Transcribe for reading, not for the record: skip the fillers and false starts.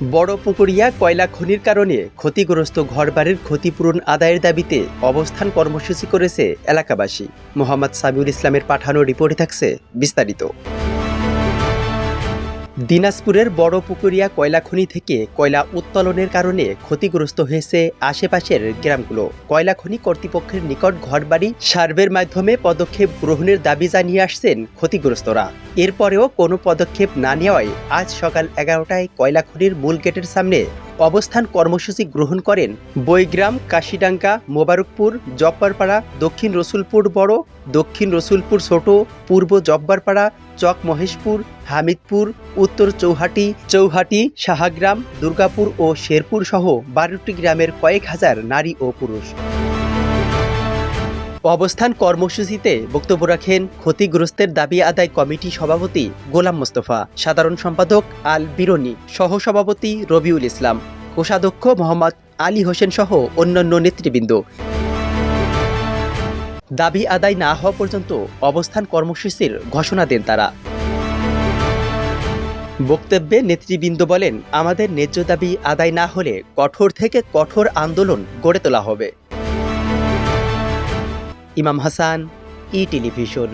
বড়পুকুরিয়া কয়লা খনির কারণে ক্ষতিগ্রস্ত ঘরবাড়ির ক্ষতিপূরণ আদায়ের দাবিতে অবস্থান কর্মসূচি করেছে এলাকাবাসী। মোহাম্মদ সামিউল ইসলামের পাঠানো রিপোর্টে থাকছে বিস্তারিত। দিনাজপুরের বড়পুকুরিয়া কয়লা খনি থেকে কয়লা উত্তোলনের কারণে ক্ষতিগ্রস্ত হয়েছে আশেপাশের গ্রামগুলো। কয়লা খনি কর্তৃপক্ষের নিকট ঘরবাড়ি সার্ভের মাধ্যমে পদক্ষেপ গ্রহণের দাবি জানিয়ে আসছেন ক্ষতিগ্রস্তরা। এরপরেও কোনো পদক্ষেপ না নেওয়ায় আজ সকাল 11টায় কয়লা খনির মূল গেটের সামনে অবস্থান কর্মসূচি গ্রহণ করেন বৈগ্রাম, কাশিডাঙ্গা, মোবারকপুর, জব্বারপাড়া, দক্ষিণ রসুলপুর বড়, দক্ষিণ রসুলপুর ছোট, পূর্ব জব্বারপাড়া, চক মহেশপুর, হামিদপুর, উত্তর চৌহাটি, সাহাগ্রাম, দুর্গাপুর ও শেরপুর সহ 12টি গ্রামের কয়েক হাজার নারী ও পুরুষ। অবস্থান কর্মসূচিতে বক্তব্য রাখেন ক্ষতিগ্রস্তের দাবি আদায় কমিটি সভাপতি গোলাম মোস্তফা, সাধারণ সম্পাদক আল বিরনি, সহসভাপতি রবিউল ইসলাম, কোষাধ্যক্ষ মোহাম্মদ আলী হোসেন সহ অন্যান্য নেতৃবৃন্দ। দাবি আদায় না হওয়া পর্যন্ত অবস্থান কর্মসূচির ঘোষণা দেন তারা। বক্তব্যে নেতৃবৃন্দ বলেন, আমাদের ন্যায্য দাবি আদায় না হলে কঠোর থেকে কঠোর আন্দোলন গড়ে তোলা হবে। ইমাম হাসান, ই টেলিভিশন।